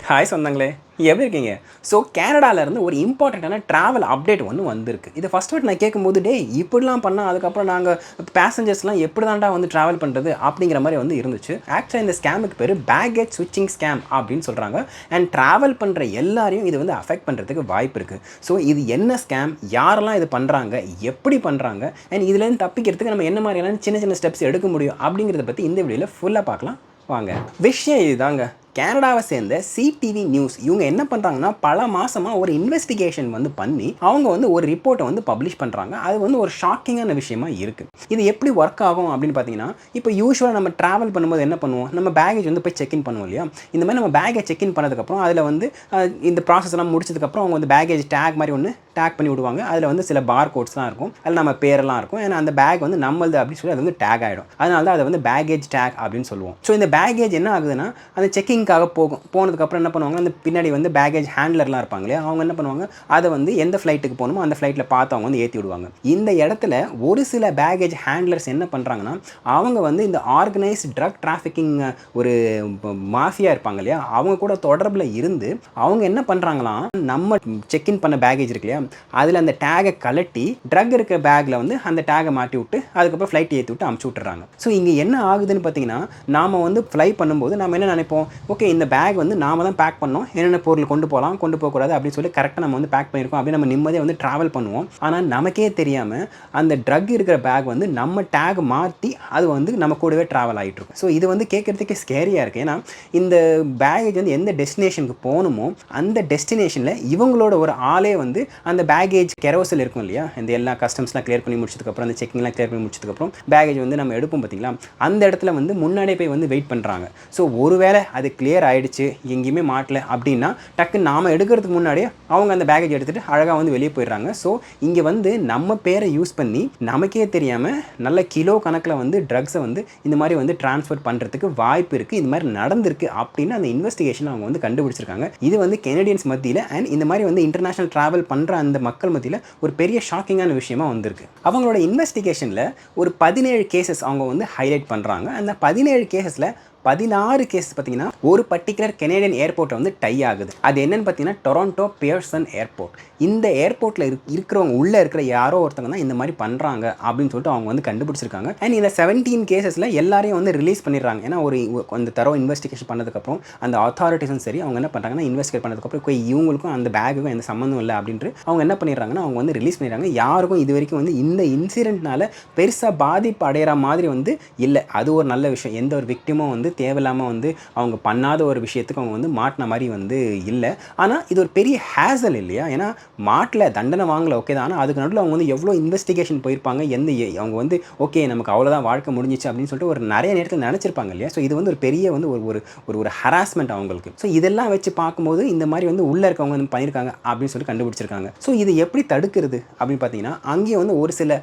Hi சொந்தங்களே, எப்படி இருக்கீங்க? ஸோ கேனடாவிலேருந்து ஒரு இம்பார்ட்டண்ட்டான ட்ராவல் அப்டேட் ஒன்று வந்திருக்கு. இது ஃபர்ஸ்ட் வாட்டி நான் கேட்கும்போது, டேய் இப்படிலாம் பண்ணால் அதுக்கப்புறம் நாங்கள் பேசஞ்சர்ஸ்லாம் எப்படி தான்டா வந்து ட்ராவல் பண்ணுறது அப்படிங்கிற மாதிரி வந்து இருந்துச்சு. ஆக்சுவலாக இந்த ஸ்கேமுக்கு பேர் பேக்கேஜ் ஸ்விட்சிங் ஸ்கேம் அப்படின்னு சொல்கிறாங்க. அண்ட் ட்ராவல் பண்ணுற எல்லாரையும் இது வந்து அஃபெக்ட் பண்ணுறதுக்கு வாய்ப்பு இருக்குது. ஸோ இது என்ன ஸ்கேம், யாரெல்லாம் இது பண்ணுறாங்க, எப்படி பண்ணுறாங்க, அண்ட் இதுலேருந்து தப்பிக்கிறதுக்கு நம்ம என்ன மாதிரியான சின்ன சின்ன ஸ்டெப்ஸ் எடுக்க முடியும் அப்படிங்கிறத பற்றி இந்த வீடியோவில் ஃபுல்லாக பார்க்கலாம் வாங்க. விஷயம் இதுதாங்க. கனடாவை சேர்ந்த சிடிவி நியூஸ் இவங்க என்ன பண்ணுறாங்கன்னா, பல மாதமாக ஒரு இன்வெஸ்டிகேஷன் வந்து பண்ணி அவங்க வந்து ஒரு ரிப்போர்ட்டை வந்து பப்ளிஷ் பண்ணுறாங்க. அது வந்து ஒரு ஷாக்கிங்கான விஷயமா இருக்குது. இது எப்படி ஒர்க் ஆகும் அப்படின்னு பார்த்தீங்கன்னா, இப்போ யூஸ்வலாக நம்ம ட்ராவல் பண்ணும்போது என்ன பண்ணுவோம், நம்ம பேகேஜ் வந்து போய் செக்இன் பண்ணுவோம் இல்லையா. இந்த மாதிரி நம்ம பேகேஜ் செக்இன் பண்ணதுக்கப்புறம் அதில் வந்து இந்த ப்ராசஸ்லாம் முடிச்சதுக்கப்புறம் அவங்க வந்து பேகேஜ் டேக் மாதிரி ஒன்று டேக் பண்ணி விடுவாங்க. அதில் வந்து சில பார் கோட்ஸ்லாம் இருக்கும், அதில் நம்ம பேரெல்லாம் இருக்கும். ஏன்னா அந்த பேக் வந்து நம்மளது அப்படின்னு சொல்லி அது வந்து டேக் ஆகிடும். அதனால தான் அதை வந்து பேகேஜ் டேக் அப்படின்னு சொல்லுவோம். ஸோ இந்த பேகேஜ் என்ன ஆகுதுன்னா, அந்த செக்கிங்காக போனதுக்கப்புறம் என்ன பண்ணுவாங்க, அந்த பின்னாடி வந்து பேகேஜ் ஹேண்ட்லர்லாம் இருப்பாங்க இல்லையா, அவங்க என்ன பண்ணுவாங்க, அதை வந்து எந்த ஃப்ளைட்டுக்கு போகணுமோ அந்த ஃப்ளைட்டில் பார்த்து அவங்க வந்து ஏற்றி விடுவாங்க. இந்த இடத்துல ஒரு சில பேகேஜ் ஹேண்ட்லர்ஸ் என்ன பண்ணுறாங்கன்னா, அவங்க வந்து இந்த ஆர்கனைஸ்ட் ட்ரக் டிராஃபிக்கிங் ஒரு மாஃபியா இருப்பாங்க இல்லையா, அவங்க கூட தொடர்பில் இருந்து அவங்க என்ன பண்ணுறாங்களாம், நம்ம செக்இன் பண்ண பேகேஜ் இருக்கு இல்லையா, அதில் அந்த டேகை கலட்டி ட்ரக் இருக்கிற பேக்கில் வந்து அந்த டேகை மாட்டி விட்டு அதுக்கப்புறம் ஃப்ளைட் ஏற்றி விட்டு அமுச்சு விட்டுறாங்க. ஸோ இங்கே என்ன ஆகுதுன்னு பார்த்தீங்கன்னா, நாம் வந்து ஃப்ளை பண்ணும்போது நம்ம என்ன நினைப்போம், ஓகே இந்த பேக் வந்து நாம தான் பேக் பண்ணோம், என்னென்ன பொருள் கொண்டு போகலாம் கொண்டு போகக்கூடாது அப்படின்னு சொல்லி கரெக்டாக நம்ம வந்து பேக் பண்ணியிருக்கோம் அப்படின்னு நம்ம நிம்மதியாக வந்து ட்ராவல் பண்ணுவோம். ஆனால் நமக்கே தெரியாமல் அந்த ட்ரக் இருக்கிற பேக் வந்து நம்ம டேக் மாற்றி அது வந்து நம்ம கூடவே ட்ராவல் ஆகிட்டு இருக்கும். ஸோ இது வந்து கேட்குறதுக்கே ஸ்கேரியாக இருக்குது. ஏன்னா இந்த பேகேஜ் வந்து எந்த டெஸ்டினேஷனுக்கு போகணுமோ அந்த டெஸ்டினேஷனில் இவங்களோட ஒரு ஆளே வந்து அந்த பேகேஜ் கெரோசல் இருக்கும் இல்லையா, இந்த எல்லா கஸ்டம்ஸ்லாம் கிளியர் பண்ணி முடிச்சதுக்கப்புறம் அந்த செக்கிங்லாம் கிளியர் பண்ணி முடிச்சதுக்கப்புறம் பேகேஜ் வந்து நம்ம எடுப்போம் பார்த்தீங்களா, அந்த இடத்துல வந்து முன்னாடியே போய் வந்து வெயிட் பண்ணுறாங்க. ஸோ ஒருவேளை அது கிளியர் ஆகிடுச்சு, எங்கேயுமே மாட்டல அப்படின்னா டக்கு நாம் எடுக்கிறதுக்கு முன்னாடியே அவங்க அந்த பேகேஜ் எடுத்துகிட்டு அழகாக வந்து வெளியே போயிடுறாங்க. ஸோ இங்கே வந்து நம்ம பேரை யூஸ் பண்ணி நமக்கே தெரியாமல் நல்ல கிலோ கணக்கில் வந்து ட்ரக்ஸை வந்து இந்த மாதிரி வந்து டிரான்ஸ்ஃபர் பண்ணுறதுக்கு வாய்ப்பு இருக்குது. இது மாதிரி நடந்திருக்கு அப்படின்னு அந்த இன்வெஸ்டிகேஷன் அவங்க வந்து கண்டுபிடிச்சிருக்காங்க. இது வந்து கெனடியன்ஸ் மத்தியில் அண்ட் இந்த மாதிரி வந்து இன்டர்நேஷனல் ட்ராவல் பண்ணுற அந்த மக்கள் மத்தியில் ஒரு பெரிய ஷாக்கிங்கான விஷயமா வந்திருக்கு. அவங்களோட இன்வெஸ்டிகேஷனில் ஒரு 17 கேசஸ் அவங்க வந்து ஹைலைட் பண்ணுறாங்க. அந்த 17 கேசஸில் 16 கேஸ் பார்த்தீங்கன்னா ஒரு பர்டிகுலர் கெனடியன் ஏர்போர்ட்டை வந்து டை ஆகுது. அது என்னன்னு பார்த்தீங்கன்னா டொரண்டோ பியர்சன் ஏர்போர்ட். இந்த ஏர்போர்ட்டில் இருக்கிறவங்க உள்ளே இருக்கிற யாரோ ஒருத்தங்க தான் இந்த மாதிரி பண்ணுறாங்க அப்படின்னு சொல்லிட்டு அவங்க வந்து கண்டுபிடிச்சிருக்காங்க. அண்ட் இந்த 17 கேசஸில் எல்லாரையும் வந்து ரிலீஸ் பண்ணிடுறாங்க. ஏன்னா ஒரு அந்த தரோ இன்வெஸ்டிகேஷன் பண்ணதுக்கப்புறம் அந்த அத்தாரிட்டிஸும் சரி அவங்க என்ன பண்ணுறாங்கன்னா, இன்வெஸ்டிகேட் பண்ணதுக்கப்புறம் இவங்களுக்கும் அந்த பேக்குக்கும் எந்த சம்மந்தம் இல்லை அப்படின்ட்டு அவங்க என்ன பண்ணிடுறாங்கன்னா அவங்க வந்து ரிலீஸ் பண்ணிடுறாங்க. யாருக்கும் இது வரைக்கும் வந்து இந்த இன்சிடென்ட்னால பெருசாக பாதிப்பு அடைகிற மாதிரி வந்து இல்லை. அது ஒரு நல்ல விஷயம். எந்த ஒரு விக்டிமும் வந்து தேவையில்லாமல் வந்து அவங்க பண்ணாத ஒரு விஷயத்துக்கு அவங்க வந்து மாட்டின மாதிரி வந்து இல்லை. ஆனால் இது ஒரு பெரிய ஹேசல் இல்லையா. ஏன்னா மாட்டில் தண்டனை வாங்கலை, ஓகே தான். ஆனால் அதுக்கு நடுவில் அவங்க வந்து எவ்வளோ இன்வெஸ்டிகேஷன் போயிருப்பாங்க, அவங்க வந்து ஓகே நமக்கு அவ்வளோதான் வாழ்க்கை முடிஞ்சிச்சு அப்படின்னு சொல்லிட்டு ஒரு நிறைய நேரத்தில் நினச்சிருப்பாங்க இல்லையா. ஸோ இது வந்து ஒரு பெரிய வந்து ஒரு ஒரு ஹராஸ்மெண்ட் அவங்களுக்கு. ஸோ இதெல்லாம் வச்சு பார்க்கும்போது இந்த மாதிரி வந்து உள்ளே இருக்கவங்க வந்து பண்ணியிருக்காங்க அப்படின்னு சொல்லி கண்டுபிடிச்சிருக்காங்க. ஸோ இது எப்படி தடுக்கிறது அப்படின்னு பார்த்தீங்கன்னா, அங்கேயே வந்து ஒரு சில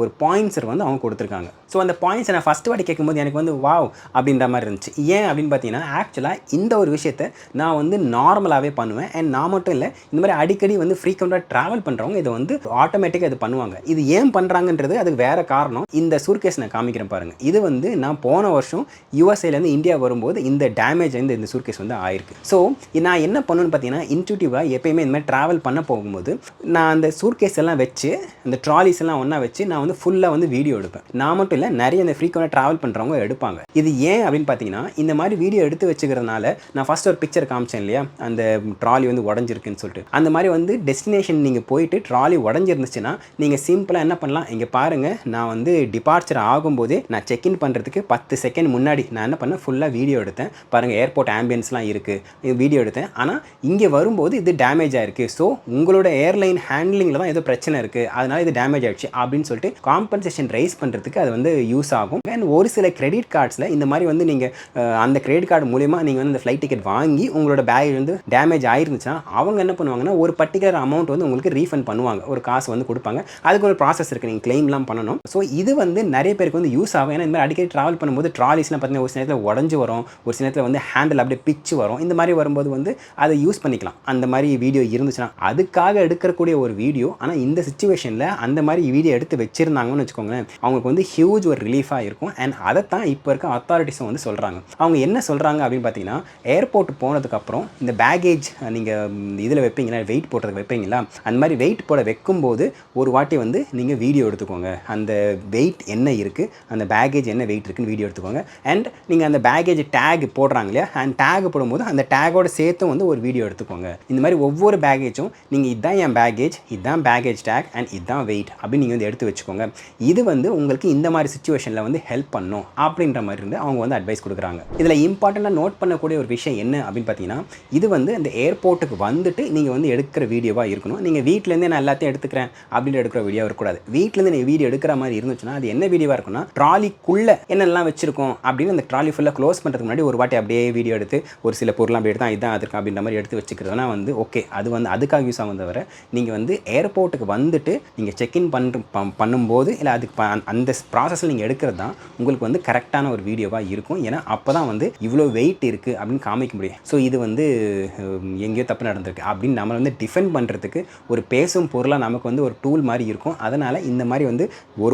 ஒரு பாயிண்ட்ஸர் வந்து அவங்க கொடுத்துருக்காங்க. ஸோ அந்த பாயிண்ட்ஸை நான் ஃபஸ்ட் வாட்டி கேட்கும்போது எனக்கு வந்து வாவ் அப்படின்ற மாதிரி இருந்துச்சு. ஏன் அப்படின்னு பார்த்தீங்கன்னா, ஆக்சுவலாக இந்த ஒரு விஷயத்தை நான் வந்து நார்மலாகவே பண்ணுவேன். அண்ட் நான் மட்டும் இல்லை, இந்த மாதிரி அடிக்கடி வந்து ஃப்ரீக்வெண்ட்டாக ட்ராவல் பண்ணுறவங்க இதை வந்து ஆட்டோமேட்டிக்காக இது பண்ணுவாங்க. இது ஏன் பண்ணுறாங்கன்றது அதுக்கு வேறு காரணம். இந்த சூட்கேஸ் நான் காமிக்கிறேன் பாருங்கள். இது வந்து நான் போன வருஷம் யூஎஸ்ஏலேருந்து இந்தியா வரும்போது இந்த டேமேஜ் வந்து இந்த சூட்கேஸ் வந்து ஆயிருக்கு. ஸோ நான் என்ன பண்ணுன்னு பார்த்தீங்கன்னா, இன்ட்யூட்டிவாக எப்பயுமே இந்த மாதிரி ட்ராவல் பண்ண போகும்போது நான் அந்த சூட்கேஸ் எல்லாம் வச்சு அந்த ட்ராலிஸ் எல்லாம் ஒன்றா வச்சு நான் வந்து ஃபுல்லாக வந்து வீடியோ எடுப்பேன். நான் மட்டும் இல்லை, நிறைய இந்த ஃப்ரீக்வெண்ட்டாக ட்ராவல் பண்ணுறவங்க எடுப்பாங்க. இது ஏன் அப்படின்னு பார்த்தீங்கன்னா, இந்த மாதிரி வீடியோ எடுத்து வச்சுக்கிறதுனால நான் ஃபஸ்ட் ஒரு பிக்சர் காமிச்சேன் இல்லையா, அந்த ட்ராலி வந்து உடஞ்சிருக்குன்னு சொல்லிட்டு. அந்த மாதிரி வந்து டெஸ்டினேஷன் நீங்கள் போயிட்டு ட்ராலி உடஞ்சிருந்துச்சுன்னா நீங்கள் சிம்பிளாக என்ன பண்ணலாம், இங்கே பாருங்கள், நான் வந்து டிபார்ச்சர் ஆகும்போதே நான் செக்இன் பண்ணுறதுக்கு 10 செகண்ட் முன்னாடி நான் என்ன பண்ணேன், ஃபுல்லாக வீடியோ எடுத்தேன். பாருங்கள் ஏர்போர்ட் ஆம்பியன்ஸ்லாம் இருக்குது, வீடியோ எடுத்தேன். ஆனால் இங்கே வரும்போது இது டேமேஜ் ஆகிருக்கு. ஸோ உங்களோட ஏர்லைன் ஹேண்ட்லிங்கில் தான் ஏதோ பிரச்சனை இருக்குது, அதனால் இது டேமேஜ் ஆகிடுச்சு அப்படின்னு சொல்லிட்டு காம்பன்சேஷன் ரைஸ் பண்ணுறதுக்கு அது வந்து யூஸ் ஆகும். அண்ட் ஒரு சில கிரெடிட் கார்ட்ஸில் இந்த மாதிரி வந்து நீங்கள் அந்த கிரெடிட் கார்டு மூலிமா நீங்கள் வந்து அந்த ஃப்ளைட் டிக்கெட் வாங்கி உங்களோட பேக் வந்து டேமேஜ் ஆயிருந்துச்சுன்னா அவங்க என்ன பண்ணுவாங்கன்னா, ஒரு பர்டிகுலர் அமௌண்ட் வந்து உங்களுக்கு ரீஃபண்ட் பண்ணுவாங்க, ஒரு காசு வந்து கொடுப்பாங்க. அதுக்கு ஒரு ப்ராசஸ் இருக்குது, நீங்கள் கிளைம்லாம் பண்ணணும். ஸோ இது வந்து நிறைய பேருக்கு வந்து யூஸ் ஆகும். ஏன்னா இந்த மாதிரி அடிக்கடி ட்ராவல் பண்ணும்போது ட்ராலிஸ்லாம் பார்த்தீங்கன்னா ஒரு சில நேரத்தில் உடஞ்சி வரும், ஒரு சில நேரத்தில் வந்து ஹேண்டில் அப்படியே பிச்சு வரும். இந்த மாதிரி வரும்போது வந்து அதை யூஸ் பண்ணிக்கலாம். அந்த மாதிரி வீடியோ இருந்துச்சுன்னா அதுக்காக எடுக்கக்கூடிய ஒரு வீடியோ. ஆனால் இந்த சிச்சுவேஷனில் அந்த மாதிரி வீடியோ எடுத்து வச்சுருந்தாங்கன்னு வச்சுக்கோங்களேன், அவங்களுக்கு வந்து ஹியூஜ் ஒரு ரிலீஃபாக இருக்கும். அண்ட் அதை தான் இப்போ இருக்க அத்தாரிட்டிஸும் வந்து வந்து சொல்கிறாங்க. அவங்க என்ன சொல்கிறாங்க அப்படின்னு பார்த்தீங்கன்னா, ஏர்போர்ட் போனதுக்கப்புறம் இந்த பேகேஜ் நீங்கள் இதில் வைப்பீங்களா, வெயிட் போடுறதுக்கு வைப்பீங்களா, அந்த மாதிரி வெயிட் போட வைக்கும்போது ஒரு வாட்டி வந்து நீங்கள் வீடியோ எடுத்துக்கோங்க. அந்த வெயிட் என்ன இருக்குது, அந்த பேகேஜ் என்ன வெயிட் இருக்குன்னு வீடியோ எடுத்துக்கோங்க. அண்ட் நீங்கள் அந்த பேகேஜ் டேக் போடுறாங்க இல்லையா, அந்த டேக் போடும்போது அந்த டேகோட சேர்த்தும் வந்து ஒரு வீடியோ எடுத்துக்கோங்க. இந்த மாதிரி ஒவ்வொரு பேகேஜும் நீங்கள் இதுதான் என் பேகேஜ், இதுதான் பேகேஜ் டேக் அண்ட் இதுதான் வெயிட் அப்படின்னு நீங்கள் வந்து எடுத்து வச்சுக்கோங்க. இது வந்து உங்களுக்கு இந்த மாதிரி சிச்சுவேஷனில் வந்து ஹெல்ப் பண்ணும் அப்படின்ற மாதிரி இருந்து அவங்க வந்து அட்வைஸ் கொடுக்குறாங்க. இதில் இம்பார்ட்டண்ட்டாக நோட் பண்ணக்கூடிய ஒரு விஷயம் என்ன அப்படின்னு பார்த்தீங்கன்னா, இது வந்து அந்த ஏர்போர்ட்டுக்கு வந்துட்டு நீங்கள் வந்து எடுக்கிற வீடியோவாக இருக்கணும். நீங்கள் வீட்டிலேருந்தே நான் எல்லாத்தையும் எடுத்துக்கிறேன் அப்படின்னு எடுக்கிற வீடியோ இருக்கக்கூடாது. வீட்டிலேருந்து நீங்கள் வீடியோ எடுக்கிற மாதிரி இருந்துச்சுன்னா அது என்ன வீடியோவாக இருக்குன்னா, ட்ராலிக்குள்ளே என்னெல்லாம் வச்சிருக்கோம் அப்படின்னு அந்த ட்ராலி ஃபுல்லாக க்ளோஸ் பண்ணுறதுக்கு முன்னாடி ஒரு வாட்டி அப்படியே வீடியோ எடுத்து ஒரு சில பொருளாக அப்படி எடுத்தால் இதுதான் அதுக்கு அப்படின்ற மாதிரி எடுத்து வச்சுக்கிறதுனா வந்து ஓகே, அது வந்து அதுக்காக யூஸ் ஆகும். தவிர நீங்கள் வந்து ஏர்போர்ட்டுக்கு வந்துட்டு நீங்கள் செக்இன் பண்ணும்போது இல்லை அதுக்கு அந்த ப்ராசஸில் நீங்கள் எடுக்கிறது தான் உங்களுக்கு வந்து கரெக்டான ஒரு வீடியோவாக இருக்கும். ஏன்னா அப்போ தான் வந்து இவ்வளோ வெயிட் இருக்குது அப்படின்னு காமிக்க முடியும். ஸோ இது வந்து எங்கேயோ தப்பு நடந்திருக்கு அப்படின்னு நம்ம வந்து டிஃபெண்ட் பண்ணுறதுக்கு ஒரு பேசும் பொருளாக நமக்கு வந்து ஒரு டூல் மாதிரி இருக்கும். அதனால் இந்த மாதிரி வந்து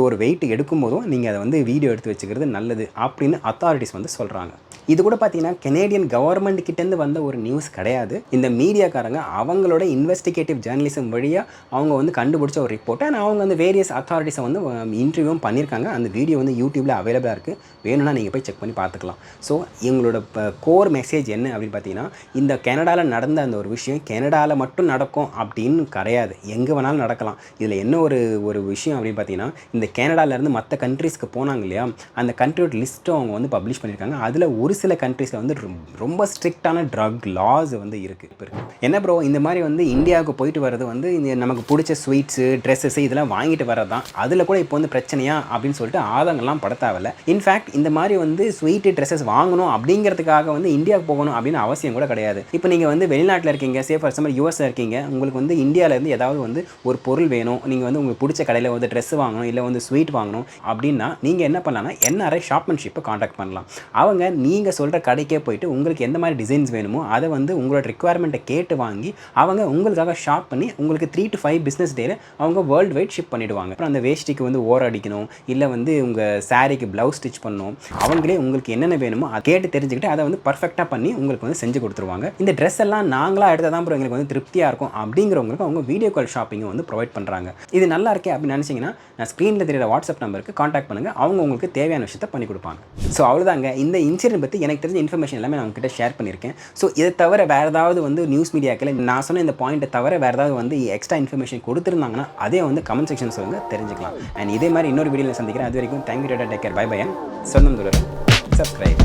ஒரு வெயிட் எடுக்கும்போதும் நீங்கள் அதை வந்து வீடியோ எடுத்து வச்சுக்கிறது நல்லது அப்படின்னு அத்தாரிட்டிஸ் வந்து சொல்கிறாங்க. இது கூட பார்த்தீங்கன்னா கெனேடியன் கவர்மெண்ட் கிட்டேருந்து வந்த ஒரு நியூஸ் கிடையாது. இந்த மீடியாக்காரங்க அவங்களோட இன்வெஸ்டிகேட்டிவ் ஜேர்னலிசம் வழியாக அவங்க வந்து கண்டுபிடிச்ச ஒரு ரிப்போர்ட். அண்ட் அவங்க வந்து வேரியஸ் அத்தாரிட்டிஸை வந்து இன்டர்வியூவும் பண்ணியிருக்காங்க. அந்த வீடியோ வந்து யூடியூப்பில் அவைலபிளாக இருக்குது. வேணும்னா நீங்கள் போய் செக் பண்ணி பார்த்துக்கலாம். ஸோ எங்களோட கோர் மெசேஜ் என்ன அப்படின்னு பார்த்தீங்கன்னா, இந்த கனடாவில் நடந்த அந்த ஒரு விஷயம் கனடாவில் மட்டும் நடக்கும் அப்படின்னு கிடையாது. எங்கே வேணாலும் நடக்கலாம். இதில் என்ன ஒரு விஷயம் அப்படின்னு பார்த்தீங்கன்னா, இந்த கனடாவிலேருந்து மற்ற கண்ட்ரீஸ்க்கு போனாங்க இல்லையா, அந்த கண்ட்ரியோட லிஸ்ட்டும் அவங்க வந்து பப்ளிஷ் பண்ணியிருக்காங்க. அதில் ஒரு சில கண்ட்ரீஸில் வந்து ரொம்ப ஸ்ட்ரிக்டான ட்ரக் லாஸ் வந்து இருக்குது. இப்போ இருக்குது என்ன ப்ரோ, இந்த மாதிரி வந்து இந்தியாவுக்கு போயிட்டு வர்றது வந்து நமக்கு பிடிச்ச ஸ்வீட்ஸு ட்ரெஸ்ஸஸ் இதெல்லாம் வாங்கிட்டு வரது தான், அதில் கூட இப்போ வந்து பிரச்சனையா அப்படின்னு சொல்லிட்டு ஆதங்கள்லாம் படுத்தாவில்ல. இன்ஃபேக்ட் இந்த மாதிரி வந்து ஸ்வீட்டு ட்ரெஸ்ஸஸ் வாங்கணும் அப்படிங்கிறதுக்காக வந்து இந்தியாவுக்கு போகணும் அப்படின்னு அவசியம் கூட கிடையாது. இப்போ நீங்கள் வந்து வெளிநாட்டில் இருக்கீங்க, சே ஃபார் எக்ஸாம்பிள் யூஎஸ்ல இருக்கீங்க, உங்களுக்கு வந்து இந்தியாவிலேருந்து ஏதாவது வந்து ஒரு பொருள் வேணும், நீங்கள் வந்து உங்களுக்கு பிடிச்ச கடையில் வந்து ட்ரெஸ் வாங்கணும் இல்லை வந்து ஸ்வீட் வாங்கணும் அப்படின்னா நீங்கள் என்ன பண்ணலாம்னா என்ஆர்ஐ ஷாப்மேன்ஷிப்பை காண்டாக்ட் பண்ணலாம். அவங்க நீங்கள் சொல்கிற கடைக்கே போயிட்டு உங்களுக்கு எந்த மாதிரி டிசைன்ஸ் வேணுமோ அதை வந்து உங்களோட ரிக்குவயர்மெண்ட்டை கேட்டு வாங்கி அவங்க உங்களுக்காக ஷாப் பண்ணி உங்களுக்கு 3 to 5 பிஸ்னஸ் டேல அவங்க வேர்ல்டு வைட் ஷிப் பண்ணிவிடுவாங்க. அப்புறம் அந்த வேஷ்டிக்கு வந்து ஓர அடிக்கணும் இல்லை வந்து உங்கள் சாரீக்கு ப்ளவுஸ் ஸ்டிச் பண்ணணும், அவங்களே உங்களுக்கு என்னென்ன வேணுமோ அதை கேட்டு தெரிஞ்சுக்கிட்டு அதை வந்து பர்ஃபெக்டாக பண்ணி உங்களுக்கு வந்து செஞ்சு கொடுத்துருவாங்க. இந்த ட்ரெஸ் எல்லாம் நாங்களாக எடுத்தால் தான் எங்களுக்கு வந்து திருப்தியாக இருக்கும் அப்படிங்கிறவங்களுக்கு அவங்க வீடியோ கால் ஷாப்பிங்கை வந்து ப்ரொவைட் பண்ணுறாங்க. இது நல்லா இருக்கே அப்படின்னு நினச்சிங்கன்னா நான் ஸ்க்ரீனில் தெரியுற வாட்ஸ்அப் நம்பருக்கு காண்டாக்ட் பண்ணுங்கள். அவங்க உங்களுக்கு தேவையான விஷயத்தை பண்ணி கொடுப்பாங்க. ஸோ அவ்வளோதாங்க, இந்த இன்சிடென்ட் பற்றி எனக்கு தெரிஞ்ச இன்ஃபர்மேஷன் எல்லாமே நான் உங்ககிட்ட ஷேர் பண்ணியிருக்கேன். ஸோ இதை தவிர வேறு ஏதாவது வந்து நியூஸ் மீடியாக்கள் நான் சொன்ன இந்த பாயிண்ட்டை தவிர வேறு ஏதாவது வந்து எக்ஸ்ட்ரா இன்ஃபர்மேஷன் கொடுத்துருந்தாங்கன்னா அதே வந்து கமெண்ட் செக்ஷன் சொல்லுங்கள், தெரிஞ்சுக்கலாம். அண்ட் இதே மாதிரி இன்னொரு வீடியோவில் சந்திக்கிறேன். அது வரைக்கும் thank you, take care, bye bye. சொந்தம் தொடரும், சப்ஸ்கிரைப்.